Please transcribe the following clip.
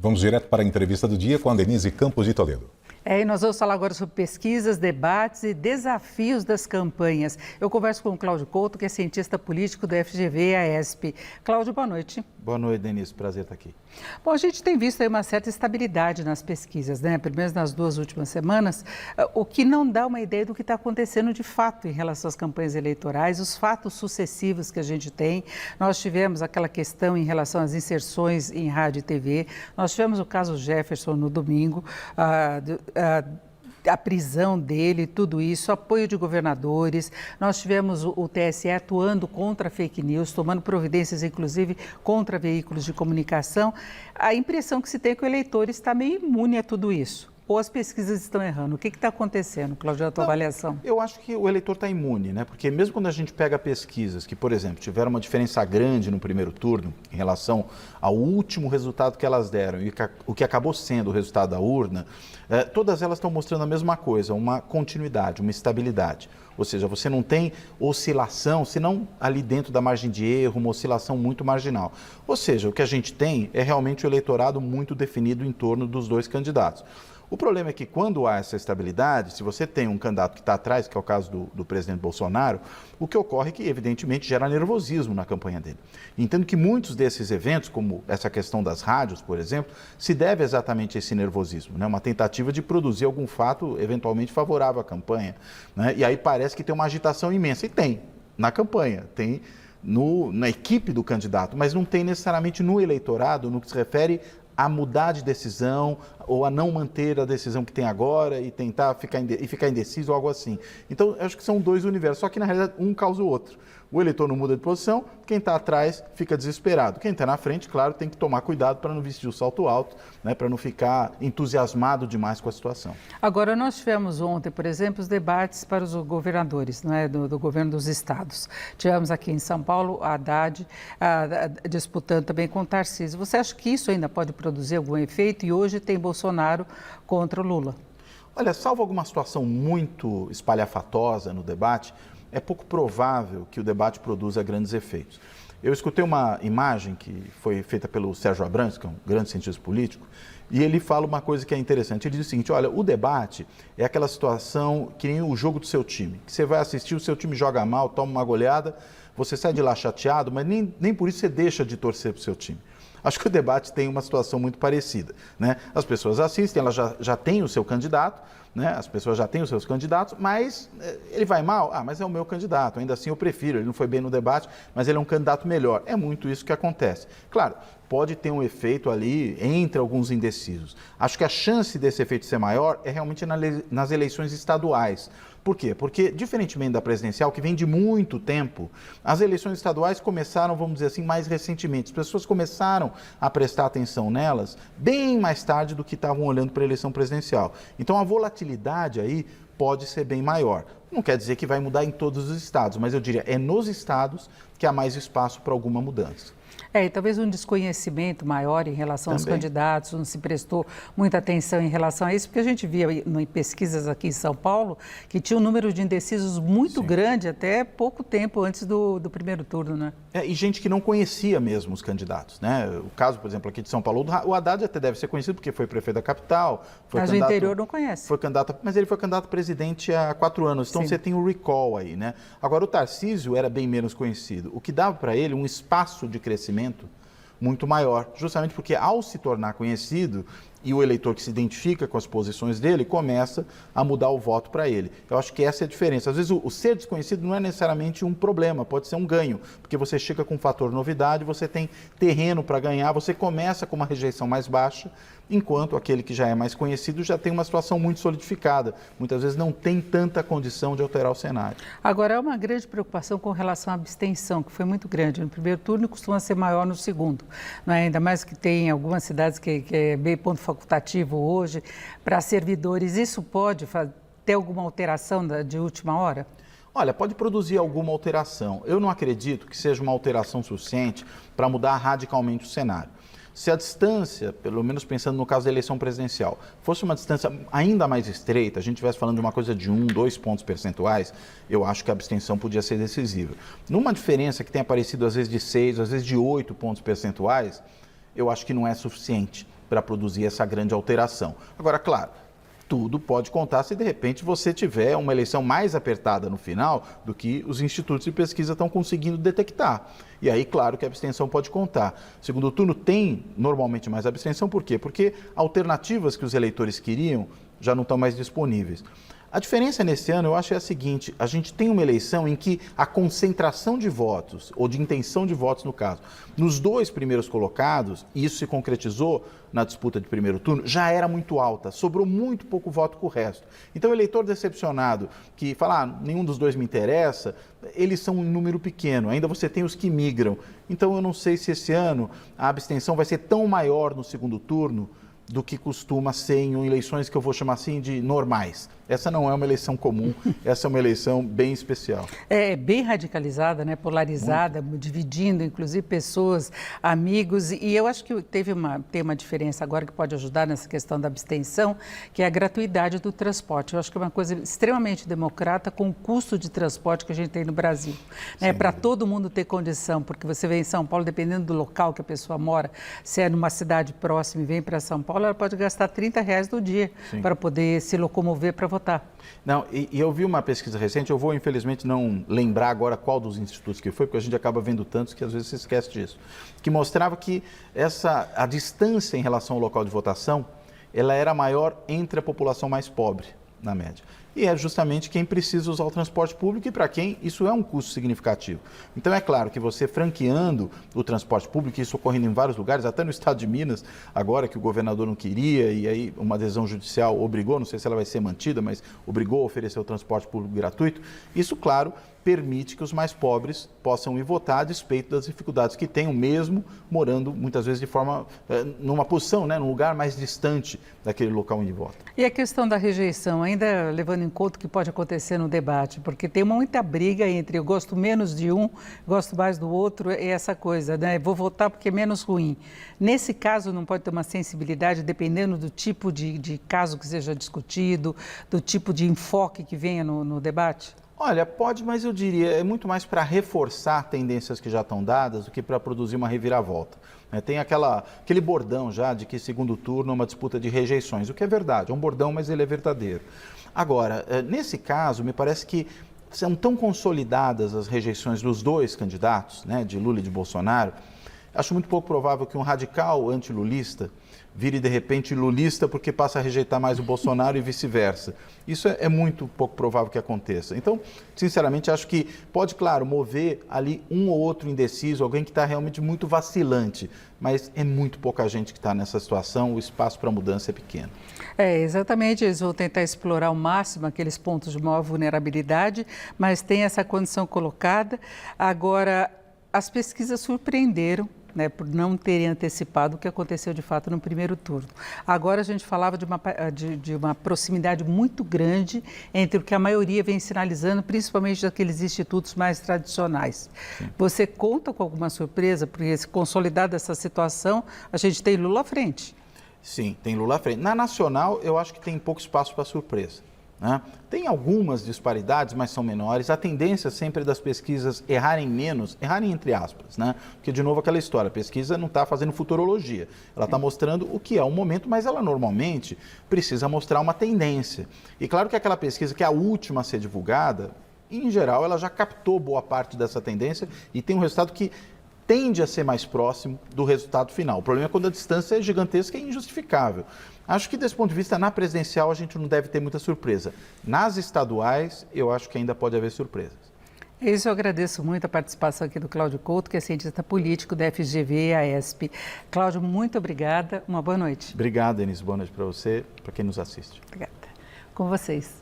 Vamos direto para a entrevista do dia com a Denise Campos de Toledo. E nós vamos falar agora sobre pesquisas, debates e desafios das campanhas. Eu converso com o Cláudio Couto, que é cientista político do FGV e AESP. Cláudio, boa noite. Boa noite, Denise. Prazer estar aqui. Bom, a gente tem visto aí uma certa estabilidade nas pesquisas, né? Pelo menos nas 2 últimas semanas, o que não dá uma ideia do que está acontecendo de fato em relação às campanhas eleitorais, os fatos sucessivos que a gente tem. Nós tivemos aquela questão em relação às inserções em rádio e TV, nós tivemos o caso Jefferson no domingo, a prisão dele, tudo isso, apoio de governadores. Nós tivemos o TSE atuando contra fake news, tomando providências, inclusive, contra veículos de comunicação. A impressão que se tem é que o eleitor está meio imune a tudo isso. Ou as pesquisas estão errando? O que está acontecendo, Cláudio, na tua avaliação? Eu acho que o eleitor está imune, né? Porque mesmo quando a gente pega pesquisas que, por exemplo, tiveram uma diferença grande no primeiro turno em relação ao último resultado que elas deram e o que acabou sendo o resultado da urna, todas elas estão mostrando a mesma coisa, uma continuidade, uma estabilidade. Ou seja, você não tem oscilação, senão ali dentro da margem de erro, uma oscilação muito marginal. Ou seja, o que a gente tem é realmente o eleitorado muito definido em torno dos dois candidatos. O problema é que quando há essa estabilidade, se você tem um candidato que está atrás, que é o caso do presidente Bolsonaro, o que ocorre é que, evidentemente, gera nervosismo na campanha dele. Entendo que muitos desses eventos, como essa questão das rádios, por exemplo, se deve exatamente a esse nervosismo, né? Uma tentativa de produzir algum fato eventualmente favorável à campanha, né? E aí parece que tem uma agitação imensa, e tem na campanha, tem na equipe do candidato, mas não tem necessariamente no eleitorado, no que se refere a mudar de decisão ou a não manter a decisão que tem agora e tentar ficar indeciso ou algo assim. Então, eu acho que são dois universos, só que na realidade um causa o outro. O eleitor não muda de posição, quem está atrás fica desesperado. Quem está na frente, claro, tem que tomar cuidado para não vestir o salto alto, né, para não ficar entusiasmado demais com a situação. Agora, nós tivemos ontem, por exemplo, os debates para os governadores, né, do governo dos estados. Tivemos aqui em São Paulo a Haddad disputando também com o Tarcísio. Você acha que isso ainda pode produzir algum efeito? E hoje tem Bolsonaro contra o Lula. Olha, salvo alguma situação muito espalhafatosa no debate, é pouco provável que o debate produza grandes efeitos. Eu escutei uma imagem que foi feita pelo Sérgio Abrantes, que é um grande cientista político, e ele fala uma coisa que é interessante. Ele diz o seguinte: olha, o debate é aquela situação que nem o jogo do seu time, que você vai assistir, o seu time joga mal, toma uma goleada, você sai de lá chateado, mas nem por isso você deixa de torcer para o seu time. Acho que o debate tem uma situação muito parecida, né? As pessoas assistem, elas já têm o seu candidato, né? As pessoas já têm os seus candidatos, mas ele vai mal? Ah, mas é o meu candidato, ainda assim eu prefiro, ele não foi bem no debate, mas ele é um candidato melhor. É muito isso que acontece. Claro, pode ter um efeito ali entre alguns indecisos. Acho que a chance desse efeito ser maior é realmente nas eleições estaduais. Por quê? Porque, diferentemente da presidencial, que vem de muito tempo, as eleições estaduais começaram, vamos dizer assim, mais recentemente. As pessoas começaram a prestar atenção nelas bem mais tarde do que estavam olhando para a eleição presidencial. Então, a volatilidade aí pode ser bem maior. Não quer dizer que vai mudar em todos os estados, mas eu diria, é nos estados que há mais espaço para alguma mudança. E talvez um desconhecimento maior em relação aos candidatos, não se prestou muita atenção em relação a isso, porque a gente via em pesquisas aqui em São Paulo que tinha um número de indecisos muito grande até pouco tempo antes do primeiro turno, né? E gente que não conhecia mesmo os candidatos, né? O caso, por exemplo, aqui de São Paulo, o Haddad até deve ser conhecido porque foi prefeito da capital. Mas o interior não conhece. Mas ele foi candidato a presidente há 4 anos, então você tem o recall aí, né? Agora, o Tarcísio era bem menos conhecido, o que dava para ele um espaço de crescimento muito maior, justamente porque ao se tornar conhecido e o eleitor que se identifica com as posições dele começa a mudar o voto para ele. Eu acho que essa é a diferença. Às vezes o ser desconhecido não é necessariamente um problema, pode ser um ganho, porque você chega com um fator novidade, você tem terreno para ganhar, você começa com uma rejeição mais baixa, enquanto aquele que já é mais conhecido já tem uma situação muito solidificada. Muitas vezes não tem tanta condição de alterar o cenário. Agora, há uma grande preocupação com relação à abstenção, que foi muito grande no primeiro turno e costuma ser maior no segundo. Não é? Ainda mais que tem algumas cidades que é bem ponto facultativo hoje para servidores. Isso pode ter alguma alteração de última hora? Olha, pode produzir alguma alteração. Eu não acredito que seja uma alteração suficiente para mudar radicalmente o cenário. Se a distância, pelo menos pensando no caso da eleição presidencial, fosse uma distância ainda mais estreita, a gente estivesse falando de uma coisa de 1, 2 pontos percentuais, eu acho que a abstenção podia ser decisiva. Numa diferença que tem aparecido às vezes de 6, às vezes de 8 pontos percentuais, eu acho que não é suficiente. para produzir essa grande alteração. Agora, claro, tudo pode contar se de repente você tiver uma eleição mais apertada no final do que os institutos de pesquisa estão conseguindo detectar. E aí, claro que a abstenção pode contar. Segundo turno tem normalmente mais abstenção, por quê? Porque alternativas que os eleitores queriam já não estão mais disponíveis. A diferença nesse ano, eu acho, é a seguinte: a gente tem uma eleição em que a concentração de votos, ou de intenção de votos no caso, nos dois primeiros colocados, e isso se concretizou na disputa de primeiro turno, já era muito alta, sobrou muito pouco voto com o resto. Então o eleitor decepcionado, que fala, nenhum dos dois me interessa, eles são um número pequeno, ainda você tem os que migram. Então eu não sei se esse ano a abstenção vai ser tão maior no segundo turno do que costuma ser em eleições que eu vou chamar assim de normais. Essa não é uma eleição comum, essa é uma eleição bem especial. É bem radicalizada, né? Polarizada, muito. Dividindo, inclusive, pessoas, amigos. E eu acho que tem uma diferença agora que pode ajudar nessa questão da abstenção, que é a gratuidade do transporte. Eu acho que é uma coisa extremamente democrata com o custo de transporte que a gente tem no Brasil. Né? Para todo mundo ter condição, porque você vem em São Paulo, dependendo do local que a pessoa mora, se é numa cidade próxima e vem para São Paulo, ela pode gastar R$30 no dia para poder se locomover para votar. Não, e eu vi uma pesquisa recente, eu vou infelizmente não lembrar agora qual dos institutos que foi, porque a gente acaba vendo tantos que às vezes se esquece disso, que mostrava que a distância em relação ao local de votação, ela era maior entre a população mais pobre, na média. E é justamente quem precisa usar o transporte público e para quem isso é um custo significativo. Então é claro que você franqueando o transporte público, isso ocorrendo em vários lugares, até no estado de Minas, agora que o governador não queria e aí uma decisão judicial obrigou, não sei se ela vai ser mantida, mas obrigou a oferecer o transporte público gratuito, isso, claro, permite que os mais pobres possam ir votar a despeito das dificuldades que tenham, mesmo morando muitas vezes de forma, numa posição, né, num lugar mais distante daquele local onde vota. E a questão da rejeição, ainda levando em conta o que pode acontecer no debate, porque tem muita briga entre eu gosto menos de um, gosto mais do outro, e essa coisa, né? Vou votar porque é menos ruim. Nesse caso, não pode ter uma sensibilidade, dependendo do tipo de caso que seja discutido, do tipo de enfoque que venha no debate? Olha, pode, mas eu diria, é muito mais para reforçar tendências que já estão dadas do que para produzir uma reviravolta. Tem aquele bordão já de que segundo turno é uma disputa de rejeições, o que é verdade, é um bordão, mas ele é verdadeiro. Agora, nesse caso, me parece que são tão consolidadas as rejeições dos dois candidatos, né, de Lula e de Bolsonaro, acho muito pouco provável que um radical antilulista vire de repente lulista porque passa a rejeitar mais o Bolsonaro e vice-versa. Isso é muito pouco provável que aconteça. Então, sinceramente, acho que pode, claro, mover ali um ou outro indeciso, alguém que está realmente muito vacilante, mas é muito pouca gente que está nessa situação, o espaço para mudança é pequeno. Exatamente, eles vão tentar explorar ao máximo aqueles pontos de maior vulnerabilidade, mas tem essa condição colocada. Agora, as pesquisas surpreenderam, né, por não terem antecipado o que aconteceu de fato no primeiro turno. Agora a gente falava de uma proximidade muito grande entre o que a maioria vem sinalizando, principalmente daqueles institutos mais tradicionais. Sim. Você conta com alguma surpresa? Porque, se consolidada essa situação, a gente tem Lula à frente. Sim, tem Lula à frente. Na nacional, eu acho que tem pouco espaço para surpresa. Né? Tem algumas disparidades, mas são menores. A tendência sempre das pesquisas errarem menos, errarem entre aspas, né? Porque, de novo, aquela história, a pesquisa não está fazendo futurologia. Ela está mostrando o que é o momento, mas ela normalmente precisa mostrar uma tendência. E claro que aquela pesquisa que é a última a ser divulgada, em geral, ela já captou boa parte dessa tendência e tem um resultado que tende a ser mais próximo do resultado final. O problema é quando a distância é gigantesca e injustificável. Acho que, desse ponto de vista, na presidencial, a gente não deve ter muita surpresa. Nas estaduais, eu acho que ainda pode haver surpresas. Isso, eu agradeço muito a participação aqui do Cláudio Couto, que é cientista político da FGV e AESP. Cláudio, muito obrigada. Uma boa noite. Obrigado, Denise. Boa noite para você, para quem nos assiste. Obrigada. Com vocês.